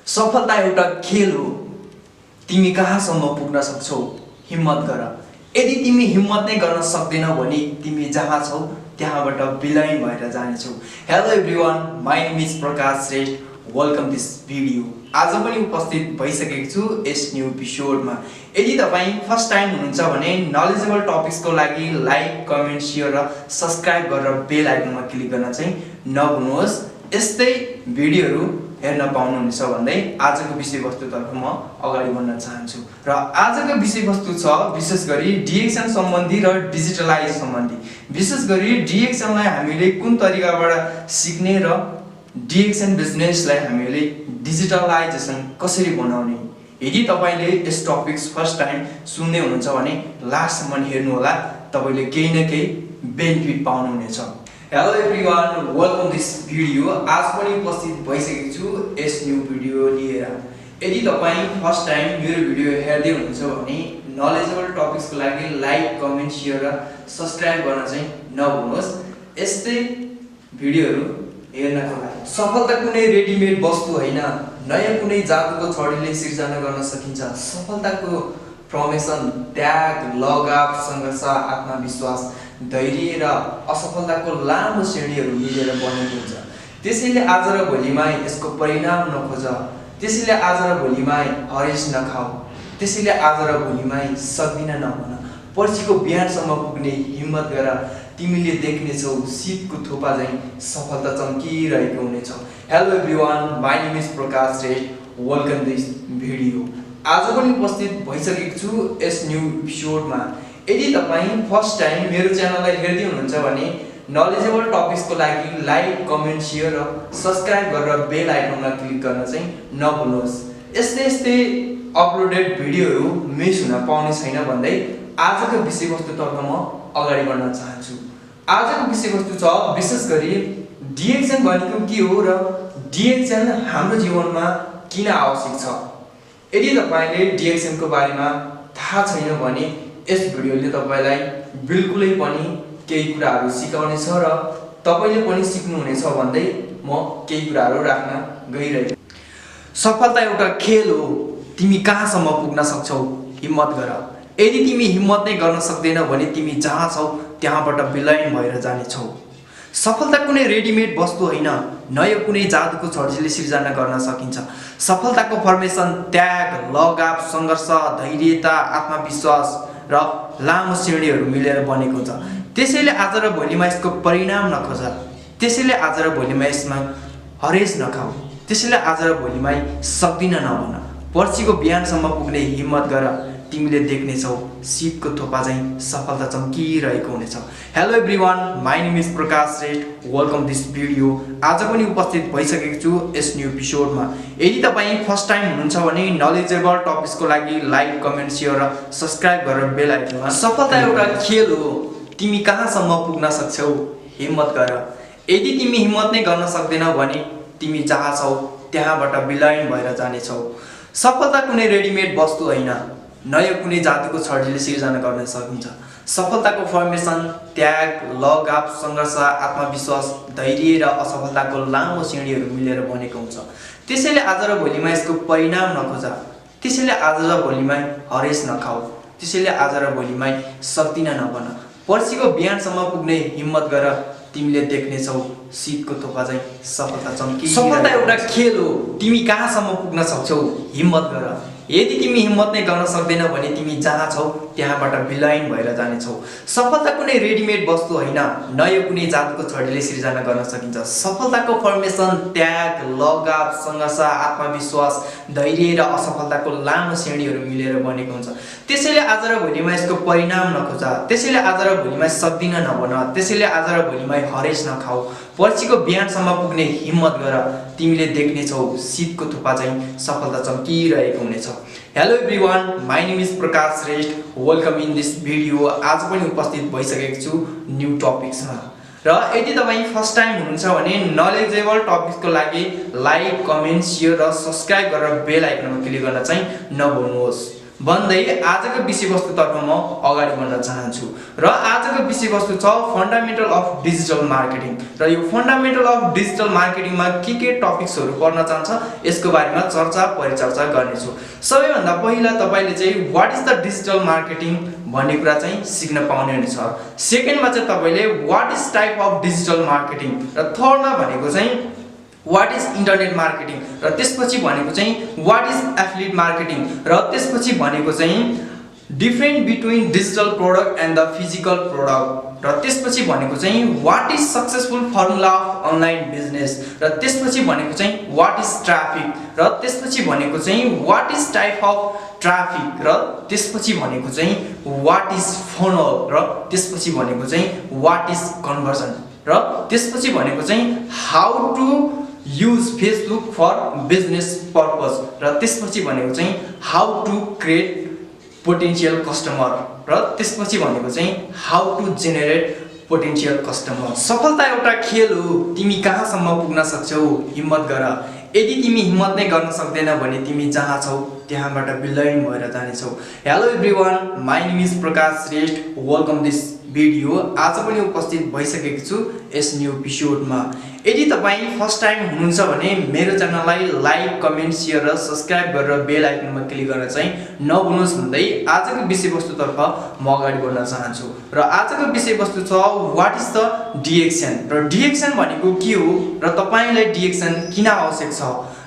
सफलता एउटा खेल हो। तिमी कहाँसम्म पुग्न सक्छौ हिम्मत गर। यदि तिमी हिम्मत नै गर्न सक्दैनौ भने तिमी जहाँ छौ त्यहाँबाट विलयन भएर जानेछौ। Hello everyone, my name is Prakash Shrestha. Welcome this video. आज पनि उपस्थित भइसकेको छु यस न्यू एपिसोडमा। यदि तपाईं फर्स्ट टाइम हुनुहुन्छ भने नलेजेबल टपिक्सको लागि लाइक, कमेन्ट, शेयर र सब्स्क्राइब गरेर बेल आइकनमा क्लिक गर्न चाहिँ नभुल्नुहोस्। यस्तै भिडियोहरू हेर्न पाउनुहुनेछ भन्दै आजको विषयवस्तुतर्फ म अगाडि बढ्न चाहन्छु। र आजको विषयवस्तु छ विशेष गरी DXN सम्बन्धी र डिजिटलाइज सम्बन्धी। विशेष गरी DXN लाई हामीले कुन तरिकाबाट सिक्ने र DXN बिजनेसलाई हामीले डिजिटलाइजेसन कसरी बनाउने। यदि तपाईले यस टपिक्स फर्स्ट टाइम सुन्दै हुनुहुन्छ भने लास्टसम्म हेर्नु होला, तपाईले केही न केही बेनिफिट पाउनुहुनेछ। Hello everyone, welcome this video. आज पनि उपस्थित भइसकेको छु यस न्यू भिडियो लिएर। यदि तपाईं फर्स्ट टाइम मेरो भिडियो हेर्दै हुनुहुन्छ भने नलेजेबल टपिक्सको लागि लाइक, कमेन्ट, शेयर र सब्स्क्राइब गर्न चाहिँ नभुल्नुहोस्। यस्तै भिडियोहरू हेर्नको लागि। सफलता कुनै रेडिमेड वस्तु होइन, नयाँ कुनै जादुको छडीले सिर्जना गर्न सकिन्छ। सफलताको फर्मेसन त्याग, लगाव, सङ्घर्ष, आत्मविश्वास, धैर्य र असफलताको लामो श्रेणीहरू मिलेर बनेको हुन्छ। त्यसैले आज र भोलिमा यसको परिणाम नखोज। त्यसैले आज र भोलिमा हरेस नखाऊ। त्यसैले आज र भोलिमा सक्दिन नभन। पर्सिको बिहानसम्म पुग्ने हिम्मत गर। तिमीले देख्नेछौ शीतको थोपा झैं सफलता चम्किरहेको हुनेछ। Hello everyone, my name is Prakash Shrestha. Welcome this video. आज पनि उपस्थित भइसकेको छु यस न्यू एपिसोडमा। यदि तपाईं फर्स्ट टाइम मेरो च्यानललाई हेर्दै हुनुहुन्छ भने नलेजेबल टपिक्सको लागि लाइक, कमेन्ट, शेयर र सब्स्क्राइब गरेर बेल आइकनमा क्लिक गर्न चाहिँ नभुल्नुहोस्। यस्तै अपलोडेड भिडियोहरू मिस हुन पाउने छैन भन्दै आजको विषयवस्तुतर्फ म अगाडि बढ्न चाहन्छु। आजको विषयवस्तु छ विशेष गरी DXN भनेको के हो र DXN हाम्रो जीवनमा किन आवश्यक छ। यदि तपाईले DXN को बारेमा थाहा छैन भने यस भिडियोले तपाईलाई बिल्कुलै पनि केही कुराहरू सिकाउनेछ र तपाईले पनि सिक्नुहुनेछ भन्दै म केही कुराहरू राख्न गइरहेको। सफलता एउटा खेल हो। तिमी कहाँसम्म पुग्न सक्छौ हिम्मत गर। यदि तिमी हिम्मत नै गर्न सक्दैनौ भने तिमी जहाँ छौ त्यहाँबाट विलयन भएर जानेछौ। सफलता कुनै रेडिमेड वस्तु होइन, नयाँ कुनै जादुको छडीले सिर्जना गर्न सकिन्छ। सफलताको फर्मेसन त्याग, लगाव, सङ्घर्ष, धैर्यता, आत्मविश्वास र लामो श्रेणीहरू मिलेर बनेको हुन्छ। त्यसैले आज र भोलिमा यसको परिणाम नखोज। त्यसैले आज र भोलिमा यसमा हरेस नखाऊ। त्यसैले आज र भोलिमा सक्दिन नभन। पर्सिको बिहानसम्म पुग्ने हिम्मत गर। तिमीले देख्नेछौ शीतको थोपा झैं सफलता चम्किरहेको हुनेछ। Hello everyone, my name is Prakash Shrestha. Welcome this video. आज पनि उपस्थित भइसकेको छु यस न्यू एपिसोडमा। यदि तपाईं फर्स्ट टाइम हुनुहुन्छ भने नलेजेबल टपिक्सको लागि लाइक, कमेन्ट, शेयर र सब्स्क्राइब गरेर बेल आइकनमा। सफलता एउटा खेल हो। तिमी कहाँसम्म पुग्न सक्छौ हिम्मत गर। यदि तिमी हिम्मत नै गर्न सक्दैनौ भने तिमी जहाँ छौ त्यहाँबाट विलयन भएर जानेछौ। सफलता कुनै रेडिमेड वस्तु होइन, नयाँ कुनै जादुको छडीले सिर्जना गर्न सकिन्छ। सफलताको फर्मेसन त्याग, लगाव, सङ्घर्ष, आत्मविश्वास, धैर्य र असफलताको लामो श्रेणीहरू मिलेर बनेको हुन्छ। त्यसैले आज र भोलिमा यसको परिणाम नखोज। त्यसैले आज र भोलिमा हरेस नखाऊ। त्यसैले आज र भोलिमा सक्दिन नभन। पर्सिको बिहानसम्म पुग्ने हिम्मत गर। तिमीले देख्नेछौ शीतको थोपा झैं सफलता चम्कि। सफलता एउटा खेल हो। तिमी कहाँसम्म पुग्न सक्छौ हिम्मत गर। यदि तिमी हिम्मत नै गर्न सक्दैनौ भने तिमी जहाँ छौ त्यहाँबाट विलयन भएर जानेछौ। सफलता कुनै रेडिमेड वस्तु होइन, नयाँ कुनै जादुको छडीले सिर्जना गर्न सकिन्छ। सफलताको फर्मेसन त्याग, लगाव, सङ्घर्ष, आत्मविश्वास, धैर्य र असफलताको लामो श्रेणीहरू मिलेर बनेको हुन्छ। त्यसैले आज र भोलिमा यसको परिणाम नखोज। त्यसैले आज र भोलिमा सक्दिन नभन। त्यसैले आज र भोलिमा हरेस नखाऊ। पर्सिको बिहानसम्म पुग्ने हिम्मत गर। तिमीले देख्नेछौ शीतको थोपा झैं सफलता चम्किरहेको हुनेछ। Hello everyone, my name is Prakash Shrestha. Welcome in this video. आज पनि उपस्थित भइसकेको छु न्यू टपिक्समा। र यदि तपाईँ फर्स्ट टाइम हुनुहुन्छ भने नलेजेबल टपिक्सको लागि लाइक, कमेन्ट, शेयर र सब्स्क्राइब गरेर बेल आइकनमा क्लिक गर्न चाहिँ नभुल्नुहोस्। भन्दै आजको विषयवस्तुतर्फ म अगाडि बढ्न चाहन्छु र आजको विषयवस्तु छ फन्डामेन्टल अफ डिजिटल मार्केटिङ र यो फन्डामेन्टल अफ डिजिटल मार्केटिङमा के टपिक्सहरु पढ्न चाहन्छ यसको बारेमा चर्चा परिचर्चा गर्नेछु। सबैभन्दा पहिला तपाईले चाहिँ what is the digital marketing भन्ने कुरा चाहिँ सिक्न पाउने हुनेछ। सेकेन्डमा चाहिँ तपाईले what is type of digital marketing र थर्डमा भनेको चाहिँ व्हाट इज इन्टरनेट मार्केटिङ र त्यसपछि भनेको चाहिँ व्हाट इज एफिलिएट मार्केटिङ र त्यसपछि भनेको चाहिँ different between digital product and the physical product र त्यसपछि भनेको चाहिँ what is successful formula of online business र त्यसपछि भनेको चाहिँ व्हाट इज ट्राफिक र त्यसपछि भनेको चाहिँ what is type of traffic र त्यसपछि भनेको चाहिँ व्हाट इज फनल र त्यसपछि भनेको चाहिँ व्हाट इज कन्भर्जन र त्यसपछि भनेको चाहिँ how to use Facebook for business purpose र त्यसपछि भनेको चाहिँ how to create potential customer र त्यसपछि भनेको चाहिँ how to generate potential customer। सफलता एउटा खेल हो, तिमी कहाँसम्म पुग्न सक्छौ हिम्मत गर। यदि तिमी हिम्मत नै गर्न सक्दैन भने तिमी जहाँ छौ त्यहाँबाट विलयन भएर जानेछौ। Hello everyone, my name is Prakash Shrestha, welcome this video. आज पनि उपस्थित भइसकेको छु यस न्यू एपिसोडमा। यदि तपाई फर्स्ट टाइम हुनुहुन्छ भने मेरो च्यानललाई लाइक, कमेन्ट, शेयर र सब्स्क्राइब गरेर बेल आइकनमा क्लिक गर्न चाहिँ नभुल्नुहोस् भन्दै आजको विषयवस्तुतर्फ म अगाडि बढ्न चाहन्छु। र आजको विषयवस्तु छ व्हाट इज द DXN र DXN भनेको के हो र तपाईलाई DXN किन आवश्यक छ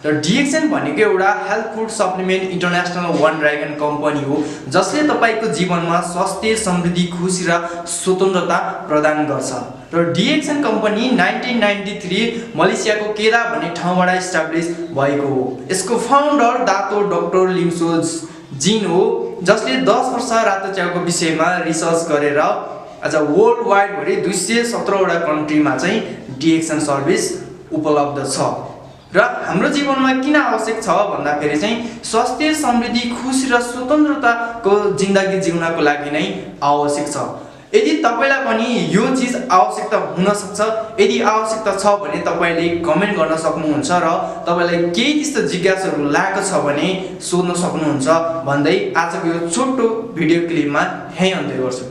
र DXN भनेको एउटा health food supplement international one dragon company हो जसले तपाईको जीवनमा स्वास्थ्य, समृद्धि, खुशी र स्वतन्त्रता प्रदान गर्छ। र DXN कम्पनी 1993 मलेसियाको केरा भन्ने ठाउँबाट इस्टाब्लिश भएको हो। यसको फाउन्डर डाक्टर डाक्टर लिम सियोव जिन हो जसले 10 वर्ष रातो च्याउको विषयमा रिसर्च गरेर आज वर्ल्ड वाइड भरि 217 वटा कन्ट्रीमा चाहिँ DXN सर्भिस उपलब्ध छ। र हाम्रो जीवनमा किन आवश्यक छ भन्दाखेरि चाहिँ स्वास्थ्य, समृद्धि, खुशी र स्वतन्त्रताको जिन्दगी जिउनको लागि नै आवश्यक छ। यदि तपाईलाई पनि यो चीज आवश्यकता हुन सक्छ, यदि आवश्यकता छ भने तपाईले कमेन्ट गर्न सक्नुहुन्छ र तपाईलाई केही त्यस्तो जिज्ञासाहरु लागेको छ भने सोध्न सक्नुहुन्छ भन्दै आजको यो छोटो भिडियो क्लिपमा यही अन्त्य गर्छु।